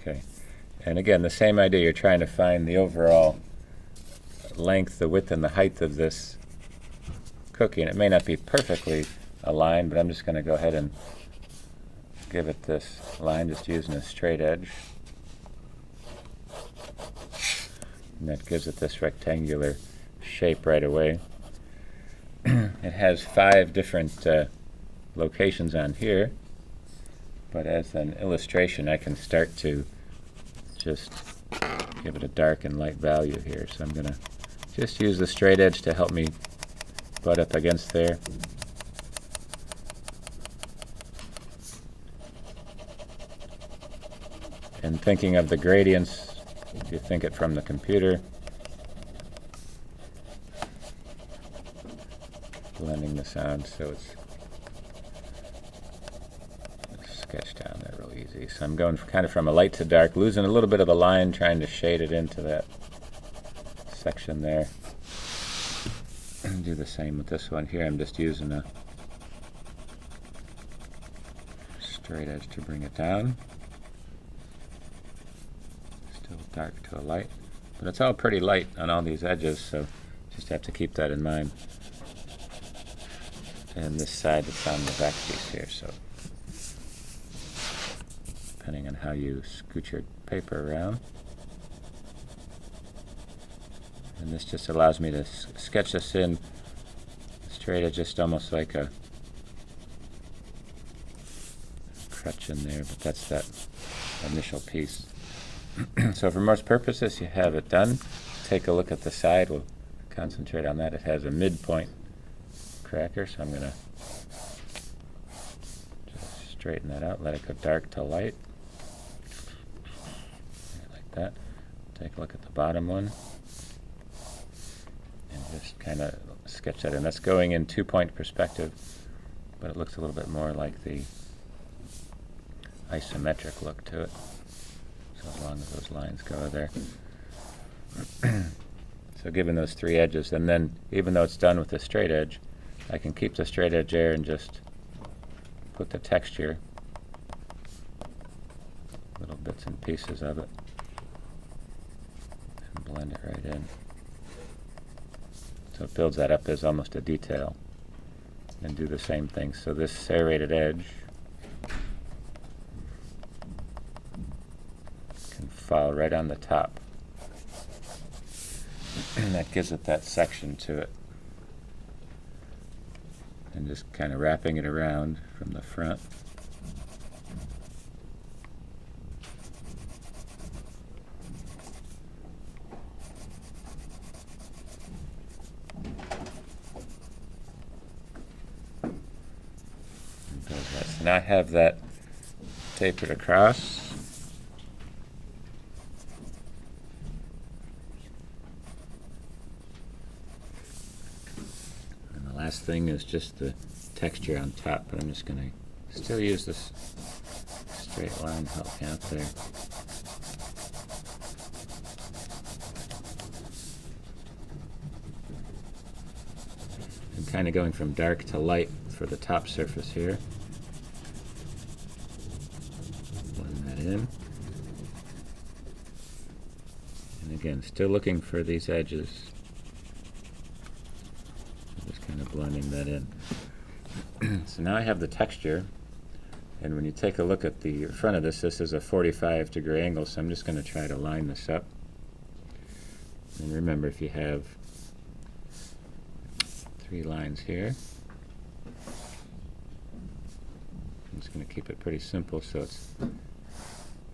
Okay. And again, the same idea. You're trying to find the overall length, the width, and the height of this cookie. And it may not be perfectly aligned, but I'm just going to go ahead and give it this line, just using a straight edge. And that gives it this rectangular shape right away. It has 5 different locations on here, but as an illustration I can start to just give it a dark and light value here. So I'm going to just use the straight edge to help me butt up against there. And thinking of the gradients, if you think it from the computer, blending this on so it's sketched down there real easy. So I'm going kind of from a light to dark, losing a little bit of the line, trying to shade it into that section there. And do the same with this one here. I'm just using a straight edge to bring it down. Still dark to a light, but it's all pretty light on all these edges, so just have to keep that in mind. And this side that's on the back piece here, so depending on how you scoot your paper around. And this just allows me to sketch this in straight edge, just almost like a crutch in there, but that's that initial piece. So for most purposes, you have it done. Take a look at the side. We'll concentrate on that. It has a midpoint cracker, so I'm going to just straighten that out, let it go dark to light, like that. Take a look at the bottom one, and just kind of sketch that in. That's going in 2-point perspective, but it looks a little bit more like the isometric look to it. So as long as those lines go there. So given those 3 edges, and then even though it's done with the straight edge, I can keep the straight edge there and just put the texture, little bits and pieces of it, and blend it right in. So it builds that up as almost a detail. And do the same thing. So this serrated edge can fall right on the top. And that gives it that section to it. And just kind of wrapping it around from the front. And does that. So now I have that tapered across. Last thing is just the texture on top, but I'm just going to still use this straight line to help me out there. I'm kind of going from dark to light for the top surface here. Blend that in. And again, still looking for these edges. Kind of blending that in. So now I have the texture, and when you take a look at the front of this, this is a 45-degree angle, so I'm just going to try to line this up. And remember, if you have 3 lines here, I'm just going to keep it pretty simple so it's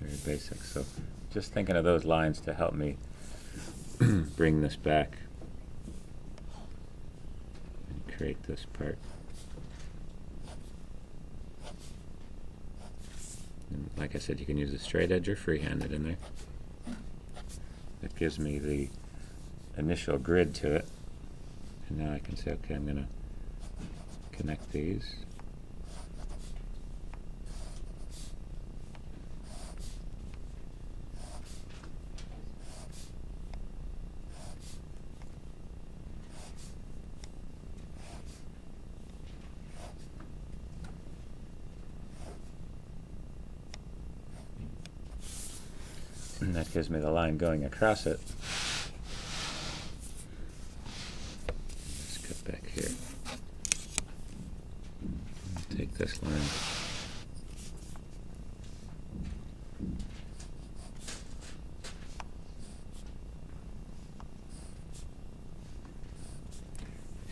very basic. So just thinking of those lines to help me bring this back. Create this part. And like I said, you can use a straight edge or freehand it in there. That gives me the initial grid to it. And now I can say, okay, I'm going to connect these. And that gives me the line going across it. Let's cut back here. Take this line.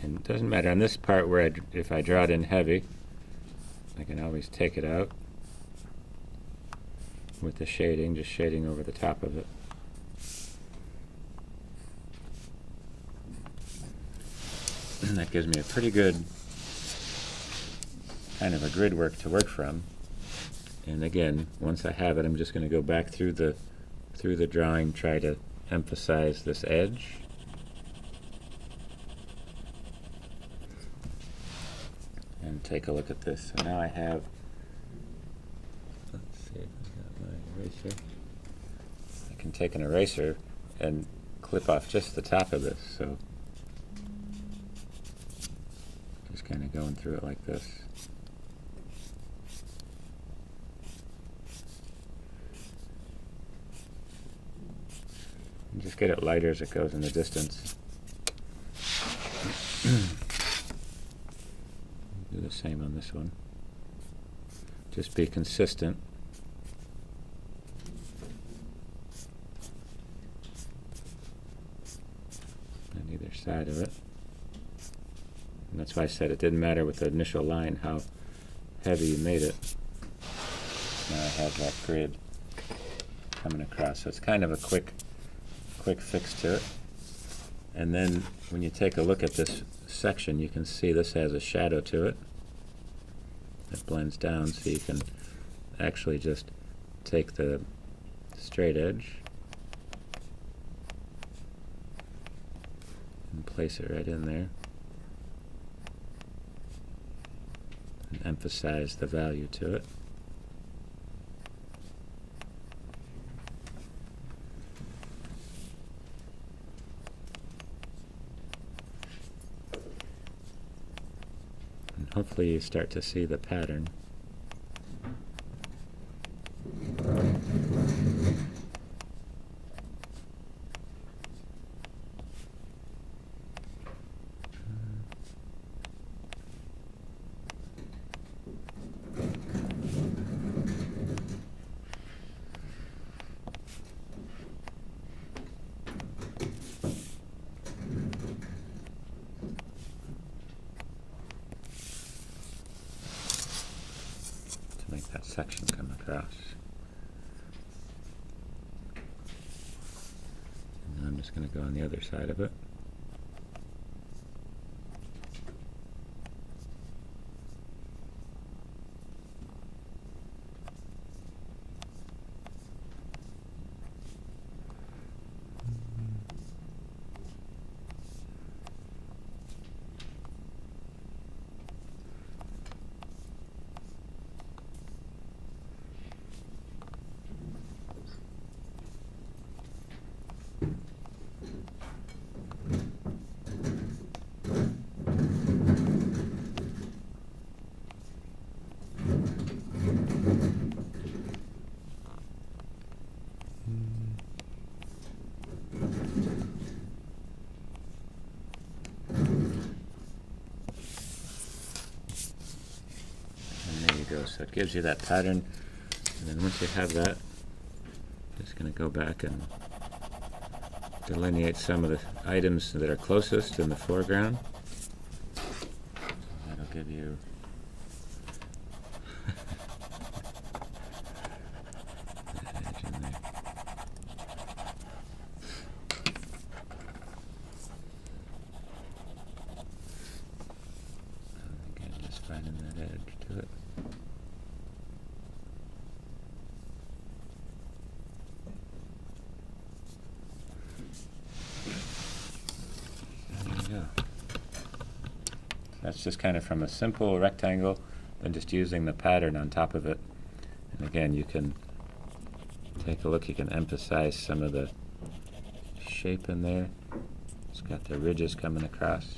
And it doesn't matter on this part where if I draw it in heavy, I can always take it out with the shading, just shading over the top of it. And that gives me a pretty good kind of a grid work to work from. And again, once I have it, I'm just going to go back through the drawing, try to emphasize this edge. And take a look at this. So now I have, let's see if I got my eraser. I can take an eraser and clip off just the top of this. So just kind of going through it like this. And just get it lighter as it goes in the distance. Do the same on this one. Just be consistent. On either side of it. And that's why I said it didn't matter with the initial line how heavy you made it. Now I have that grid coming across. So it's kind of a quick fix to it. And then when you take a look at this section, you can see this has a shadow to it that blends down, so you can actually just take the straight edge and place it right in there and emphasize the value to it. Hopefully you start to see the pattern. Make that section come across. And now I'm just going to go on the other side of it. So it gives you that pattern, and then once you have that, I'm just going to go back and delineate some of the items that are closest in the foreground. That'll give you that edge in there. And again, just finding that edge to it. That's just kind of from a simple rectangle, then just using the pattern on top of it. And again, you can take a look, you can emphasize some of the shape in there. It's got the ridges coming across.